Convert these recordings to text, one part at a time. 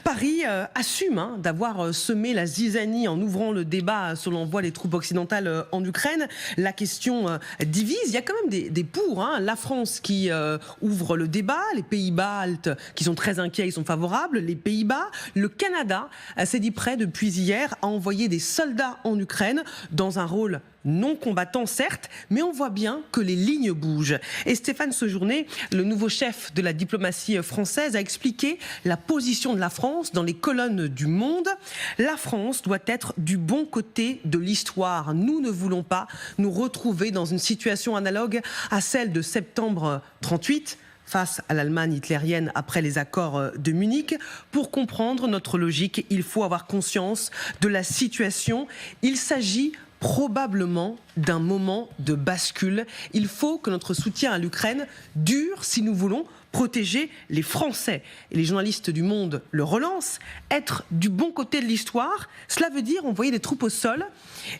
Paris assume d'avoir semé la zizanie en ouvrant le débat sur l'envoi des troupes occidentales en Ukraine. La question divise. Il y a quand même des pour. La France qui ouvre le débat, les pays baltes qui sont très inquiets, ils sont favorables, les Pays-Bas, le Canada s'est dit prêt depuis hier à envoyer des soldats en Ukraine dans un rôle non combattant certes, mais on voit bien que les lignes bougent. Et Stéphane Sejourné, le nouveau chef de la diplomatie française, a expliqué la position de la France dans les colonnes du Monde. La France doit être du bon côté de l'histoire. Nous ne voulons pas nous retrouver dans une situation analogue à celle de septembre 1938. Face à l'Allemagne hitlérienne après les accords de Munich. Pour comprendre notre logique, il faut avoir conscience de la situation. Il s'agit probablement d'un moment de bascule. Il faut que notre soutien à l'Ukraine dure si nous voulons protéger les Français. Et les journalistes du Monde le relancent. Être du bon côté de l'histoire, cela veut dire envoyer des troupes au sol.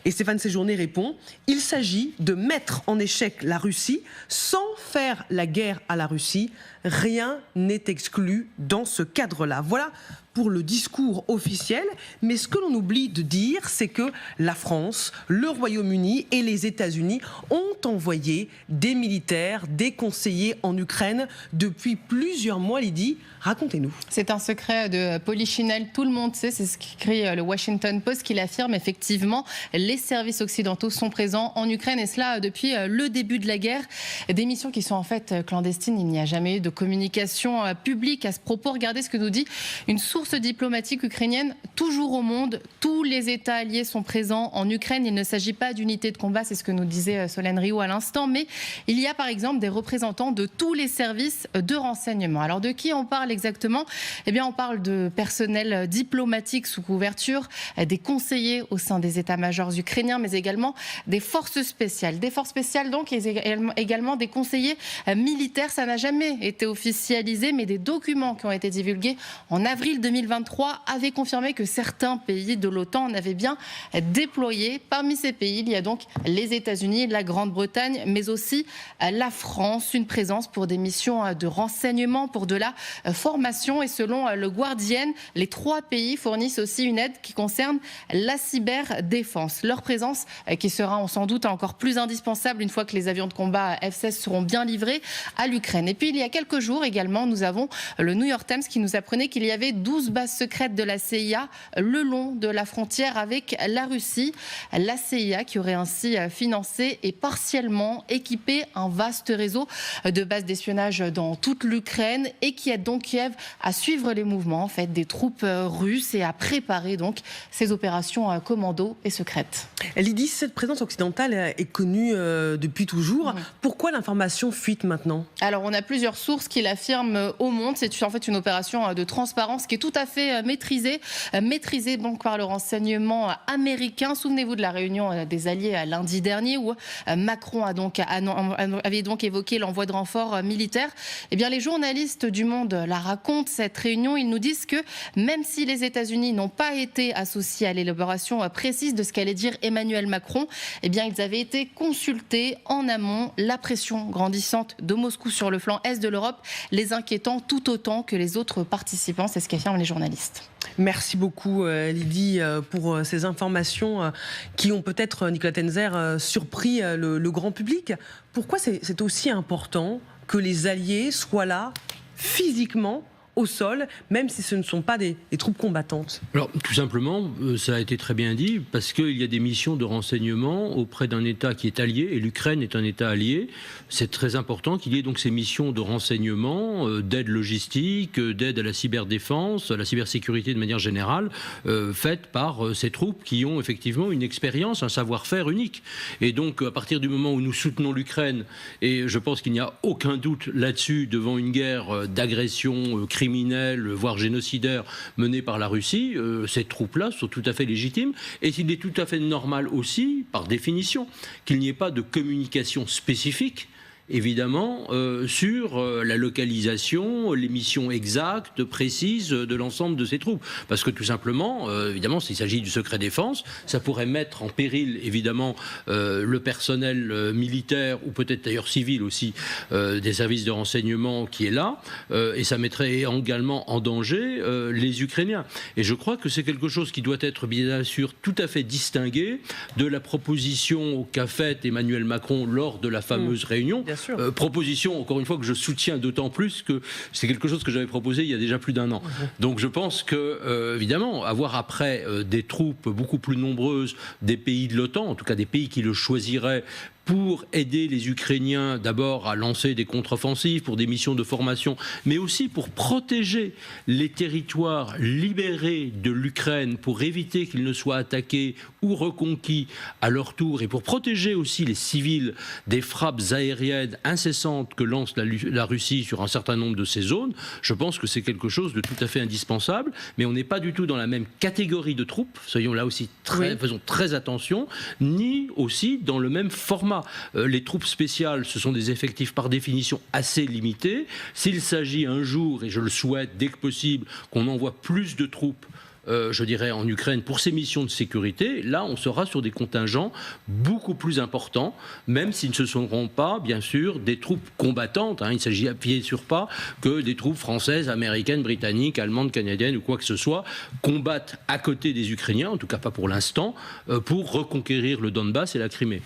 Et Stéphane Sejourné répond, il s'agit de mettre en échec la Russie sans faire la guerre à la Russie. Rien n'est exclu dans ce cadre-là. Voilà pour le discours officiel. Mais ce que l'on oublie de dire, c'est que la France, le Royaume-Uni et les États-Unis ont envoyé des militaires, des conseillers en Ukraine depuis plusieurs mois. Lydie, racontez-nous. C'est un secret de Polichinelle, tout le monde sait, c'est ce qu'écrit le Washington Post qui l'affirme. Effectivement, les services occidentaux sont présents en Ukraine et cela depuis le début de la guerre. Des missions qui sont en fait clandestines, il n'y a jamais eu de communication publique à ce propos. Regardez ce que nous dit une source diplomatique ukrainienne. Toujours au monde, tous les États alliés sont présents en Ukraine. Il ne s'agit pas d'unités de combat, c'est ce que nous disait Solène Rioux à l'instant, mais il y a par exemple des représentants de tous les services de renseignement. Alors de qui on parle exactement ? Eh bien on parle de personnel diplomatique sous couverture, des conseillers au sein des états-majors ukrainiens, mais également des forces spéciales. Des forces spéciales donc, et également des conseillers militaires. Ça n'a jamais été officialisé, mais des documents qui ont été divulgués en avril 2023 avaient confirmé que certains pays de l'OTAN en avaient bien déployé. Parmi ces pays, il y a donc les États-Unis, la Grande-Bretagne, mais aussi la France. Une présence pour des missions de renseignement, pour de la formation. Et selon le Guardian, les 3 pays fournissent aussi une aide qui concerne la cyberdéfense. Leur présence qui sera sans doute encore plus indispensable une fois que les avions de combat F-16 seront bien livrés à l'Ukraine. Et puis il y a quelques jours également, nous avons le New York Times qui nous apprenait qu'il y avait 12 bases secrètes de la CIA le long de la frontière avec la Russie. La CIA qui aurait ainsi financé et partiellement équipé un vaste réseau de bases d'espionnage dans toute l'Ukraine et qui aide donc Kiev à suivre les mouvements en fait, des troupes russes et à préparer donc ces opérations commando et secrètes. Lydie, cette présence occidentale est connue depuis toujours. Pourquoi l'information fuite maintenant ? Alors on a plusieurs sources qui l'affirment au Monde. C'est en fait une opération de transparence qui est tout à fait maîtrisée donc par le renseignement américain. Souvenez-vous de la réunion des alliés lundi dernier où Macron avait donc évoqué l'envoi de renforts militaires. Eh bien les journalistes du Monde la racontent cette réunion. Ils nous disent que même si les États-Unis n'ont pas été associés à l'élaboration précise de ce qu'allait dire Emmanuel Macron, eh bien ils avaient été consultés en amont. La pression grandissante de Moscou sur le flanc est de l'Europe les inquiétant tout autant que les autres participants. C'est ce qu'affirment les journalistes. Merci beaucoup Lydie pour ces informations qui ont peut-être, Nicolas Tenzer, surpris le grand public. Pourquoi c'est aussi important que les alliés soient là physiquement au sol, même si ce ne sont pas des troupes combattantes? Alors, tout simplement, ça a été très bien dit, parce qu'il y a des missions de renseignement auprès d'un État qui est allié, et l'Ukraine est un État allié. C'est très important qu'il y ait donc ces missions de renseignement, d'aide logistique, d'aide à la cyberdéfense, à la cybersécurité de manière générale, faites par ces troupes qui ont effectivement une expérience, un savoir-faire unique. Et donc, à partir du moment où nous soutenons l'Ukraine, et je pense qu'il n'y a aucun doute là-dessus, devant une guerre d'agression criminelle, voire génocidaire, menée par la Russie, ces troupes-là sont tout à fait légitimes. Et il est tout à fait normal aussi, par définition, qu'il n'y ait pas de communication spécifique évidemment, sur la localisation, les missions exactes, précises de l'ensemble de ces troupes. Parce que tout simplement, évidemment, s'il s'agit du secret défense, ça pourrait mettre en péril, évidemment, le personnel militaire, ou peut-être d'ailleurs civil aussi, des services de renseignement qui est là, et ça mettrait également en danger les Ukrainiens. Et je crois que c'est quelque chose qui doit être, bien sûr, tout à fait distingué de la proposition qu'a faite Emmanuel Macron lors de la fameuse réunion. Proposition, encore une fois, que je soutiens d'autant plus que c'est quelque chose que j'avais proposé il y a déjà plus d'1 an. Donc je pense que, évidemment, avoir après des troupes beaucoup plus nombreuses des pays de l'OTAN, en tout cas des pays qui le choisiraient, pour aider les Ukrainiens d'abord à lancer des contre-offensives, pour des missions de formation, mais aussi pour protéger les territoires libérés de l'Ukraine, pour éviter qu'ils ne soient attaqués ou reconquis à leur tour, et pour protéger aussi les civils des frappes aériennes incessantes que lance la Russie sur un certain nombre de ces zones. Je pense que c'est quelque chose de tout à fait indispensable, mais on n'est pas du tout dans la même catégorie de troupes, soyons là aussi faisons très attention, ni aussi dans le même format. Les troupes spéciales, ce sont des effectifs par définition assez limités. S'il s'agit un jour, et je le souhaite dès que possible, qu'on envoie plus de troupes, je dirais, en Ukraine pour ces missions de sécurité, là on sera sur des contingents beaucoup plus importants, même s'ils ne seront pas, bien sûr, des troupes combattantes, il s'agit à pied sur pas que des troupes françaises, américaines, britanniques, allemandes, canadiennes ou quoi que ce soit, combattent à côté des Ukrainiens, en tout cas pas pour l'instant, pour reconquérir le Donbass et la Crimée.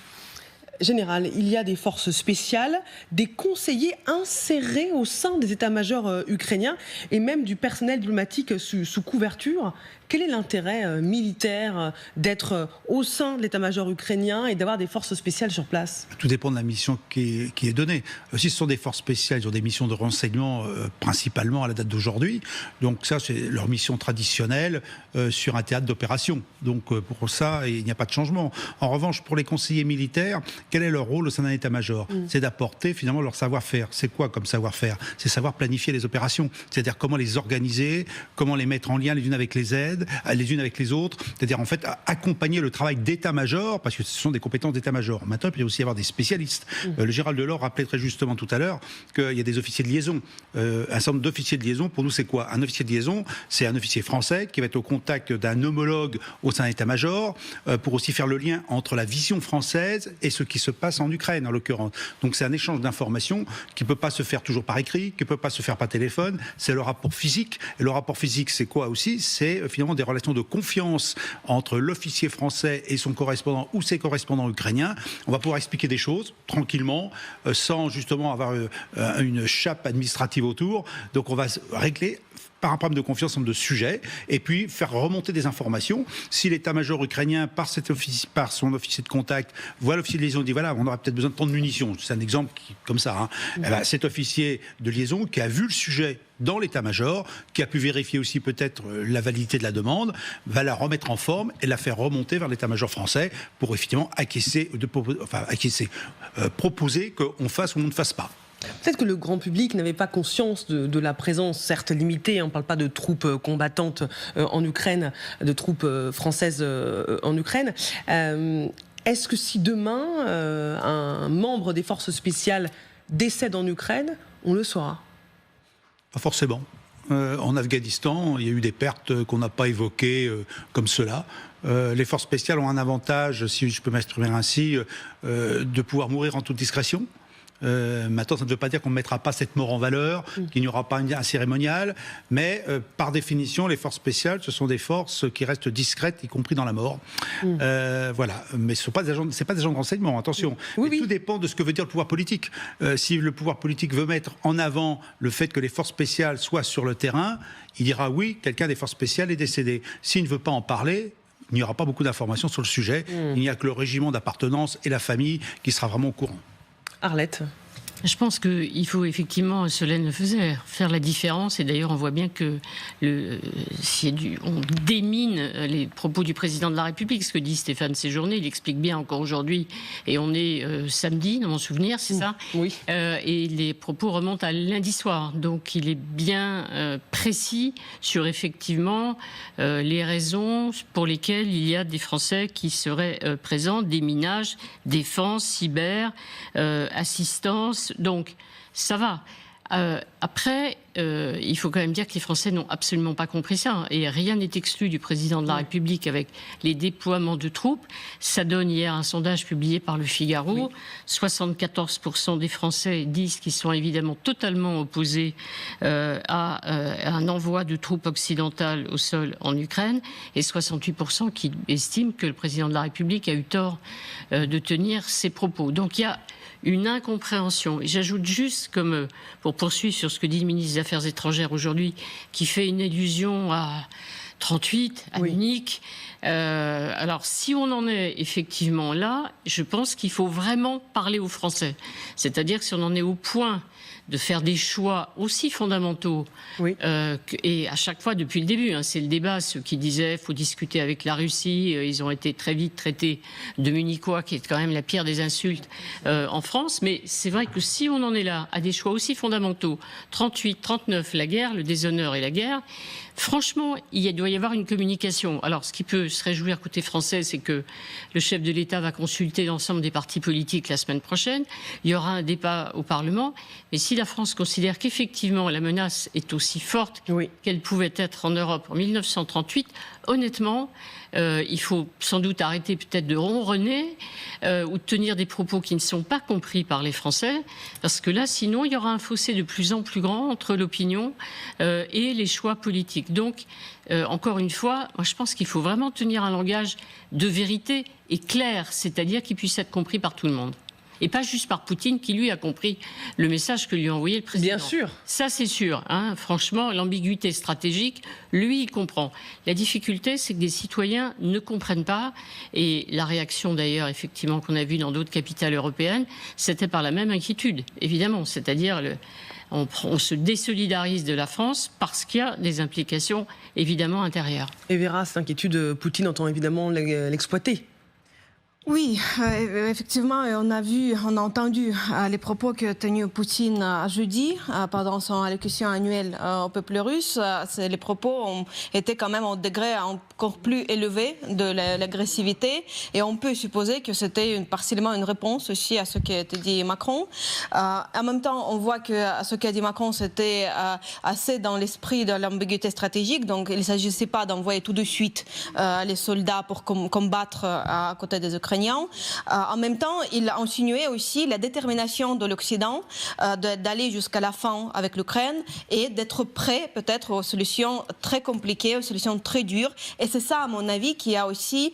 Général, il y a des forces spéciales, des conseillers insérés au sein des états-majors ukrainiens et même du personnel diplomatique sous couverture. Quel est l'intérêt militaire d'être au sein de l'état-major ukrainien et d'avoir des forces spéciales sur place? Tout dépend de la mission qui est donnée. Si ce sont des forces spéciales, ils ont des missions de renseignement principalement à la date d'aujourd'hui. Donc ça, c'est leur mission traditionnelle sur un théâtre d'opération. Donc pour ça, il n'y a pas de changement. En revanche, pour les conseillers militaires, quel est leur rôle au sein d'un état-major? C'est d'apporter finalement leur savoir-faire. C'est quoi comme savoir-faire? C'est savoir planifier les opérations. C'est-à-dire comment les organiser, comment les mettre en lien les unes avec les unes avec les autres, c'est-à-dire en fait accompagner le travail d'état-major, parce que ce sont des compétences d'état-major. Maintenant, il peut aussi y avoir des spécialistes. Le général Delors rappelait très justement tout à l'heure qu'il y a des officiers de liaison. Un certain nombre d'officiers de liaison, pour nous, c'est quoi? Un officier de liaison, c'est un officier français qui va être au contact d'un homologue au sein d'état-major, pour aussi faire le lien entre la vision française et ce qui se passe en Ukraine, en l'occurrence. Donc c'est un échange d'informations qui ne peut pas se faire toujours par écrit, qui ne peut pas se faire par téléphone. C'est le rapport physique. Et le rapport physique, c'est quoi aussi? C'est finalement des relations de confiance entre l'officier français et son correspondant ou ses correspondants ukrainiens. On va pouvoir expliquer des choses tranquillement, sans justement avoir une chape administrative autour. Donc on va régler par un problème de confiance en de sujets, et puis faire remonter des informations. Si l'état-major ukrainien, par son officier de contact, voit l'officier de liaison et dit voilà, on aura peut-être besoin de tant de munitions. C'est un exemple comme ça. Eh ben, cet officier de liaison qui a vu le sujet dans l'état-major, qui a pu vérifier aussi peut-être la validité de la demande, va la remettre en forme et la faire remonter vers l'état-major français pour effectivement proposer qu'on fasse ou on ne fasse pas. Peut-être que le grand public n'avait pas conscience de la présence, certes limitée, on ne parle pas de troupes combattantes en Ukraine, de troupes françaises en Ukraine. Est-ce que si demain, un membre des forces spéciales décède en Ukraine, on le saura? Pas forcément. En Afghanistan, il y a eu des pertes qu'on n'a pas évoquées comme cela. Les forces spéciales ont un avantage, si je peux m'exprimer ainsi, de pouvoir mourir en toute discrétion. Maintenant, ça ne veut pas dire qu'on ne mettra pas cette mort en valeur, qu'il n'y aura pas un cérémonial, mais par définition, les forces spéciales, ce sont des forces qui restent discrètes, y compris dans la mort. Voilà. Mais ce n'est pas des agents de renseignement, attention. Tout dépend de ce que veut dire le pouvoir politique. Si le pouvoir politique veut mettre en avant le fait que les forces spéciales soient sur le terrain, il dira oui, quelqu'un des forces spéciales est décédé. S'il ne veut pas en parler, il n'y aura pas beaucoup d'informations sur le sujet. Il n'y a que le régiment d'appartenance et la famille qui sera vraiment au courant. Arlette. Je pense qu'il faut effectivement, Solène le faisait, faire la différence. Et d'ailleurs, on voit bien que on démine les propos du président de la République. Ce que dit Stéphane Séjourné, il explique bien encore aujourd'hui. Et on est samedi, dans mon souvenir, c'est ça? Oui. Et les propos remontent à lundi soir. Donc il est bien précis sur effectivement les raisons pour lesquelles il y a des Français qui seraient présents. Déminage, défense, cyber, assistance, donc ça va. Après, il faut quand même dire que les Français n'ont absolument pas compris ça. Et rien n'est exclu du président de la République avec les déploiements de troupes. Ça donne hier un sondage publié par Le Figaro. 74% des Français disent qu'ils sont évidemment totalement opposés à un envoi de troupes occidentales au sol en Ukraine. Et 68% qui estiment que le président de la République a eu tort de tenir ses propos. Donc il y a une incompréhension. Et j'ajoute juste, comme pour poursuivre sur ce que dit le ministre des Affaires étrangères aujourd'hui, qui fait une allusion à 38, à Munich. Alors, si on en est effectivement là, je pense qu'il faut vraiment parler aux Français. C'est-à-dire que si on en est au point de faire des choix aussi fondamentaux, et à chaque fois depuis le début, c'est le débat, ceux qui disaient qu'il faut discuter avec la Russie, ils ont été très vite traités de Munichois, qui est quand même la pire des insultes en France, mais c'est vrai que si on en est là à des choix aussi fondamentaux, 38, 39, la guerre, le déshonneur et la guerre, franchement, il doit y avoir une communication. Alors, ce qui peut se réjouir côté français, c'est que le chef de l'État va consulter l'ensemble des partis politiques la semaine prochaine. Il y aura un débat au Parlement. Mais si la France considère qu'effectivement la menace est aussi forte qu'elle pouvait être en Europe en 1938, honnêtement, il faut sans doute arrêter peut-être de ronronner ou de tenir des propos qui ne sont pas compris par les Français, parce que là, sinon, il y aura un fossé de plus en plus grand entre l'opinion et les choix politiques. Donc, encore une fois, moi, je pense qu'il faut vraiment tenir un langage de vérité et clair, c'est-à-dire qu'il puisse être compris par tout le monde. Et pas juste par Poutine, qui lui a compris le message que lui a envoyé le président. Bien sûr. Ça, c'est sûr. Franchement, l'ambiguïté stratégique, lui, il comprend. La difficulté, c'est que des citoyens ne comprennent pas. Et la réaction, d'ailleurs, effectivement, qu'on a vue dans d'autres capitales européennes, c'était par la même inquiétude, évidemment. C'est-à-dire, on se désolidarise de la France parce qu'il y a des implications, évidemment, intérieures. Et Vera, cette inquiétude, Poutine entend évidemment l'exploiter. Oui, effectivement, on a entendu les propos que tenu Poutine jeudi pendant son allocution annuelle au peuple russe. Les propos ont été quand même au degré encore plus élevé de l'agressivité, et on peut supposer que c'était partiellement une réponse aussi à ce qu'a été dit Macron. En même temps, on voit que ce qu'a dit Macron, c'était assez dans l'esprit de l'ambiguïté stratégique, donc il ne s'agissait pas d'envoyer tout de suite les soldats pour combattre à côté des Ukrainiens. En même temps, il a insinué aussi la détermination de l'Occident d'aller jusqu'à la fin avec l'Ukraine et d'être prêt peut-être aux solutions très compliquées, aux solutions très dures. Et c'est ça, à mon avis, qui a aussi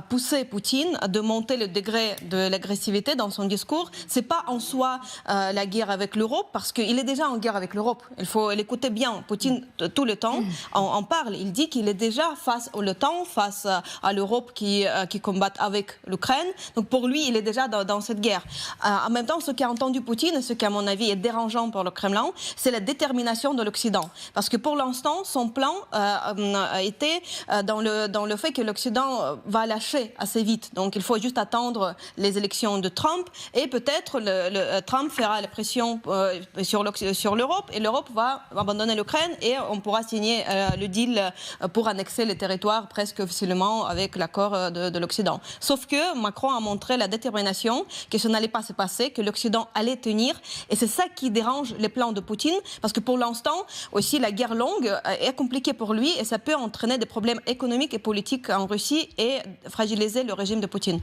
poussé Poutine de monter le degré de l'agressivité dans son discours. C'est pas en soi la guerre avec l'Europe, parce qu'il est déjà en guerre avec l'Europe. Il faut l'écouter bien. Poutine, tout le temps, en parle. Il dit qu'il est déjà face à l'OTAN, face à l'Europe qui combat avec l'Ukraine. Donc pour lui, il est déjà dans cette guerre. En même temps, ce qu'a entendu Poutine, et ce qui à mon avis est dérangeant pour le Kremlin, c'est la détermination de l'Occident. Parce que pour l'instant, son plan était dans le fait que l'Occident va lâcher assez vite. Donc il faut juste attendre les élections de Trump, et peut-être Trump fera la pression sur l'Europe, et l'Europe va abandonner l'Ukraine, et on pourra signer le deal pour annexer les territoires presque officiellement avec l'accord de l'Occident. Sauf que Macron a montré la détermination que ça n'allait pas se passer, que l'Occident allait tenir. Et c'est ça qui dérange les plans de Poutine, parce que pour l'instant, aussi, la guerre longue est compliquée pour lui, et ça peut entraîner des problèmes économiques et politiques en Russie et fragiliser le régime de Poutine.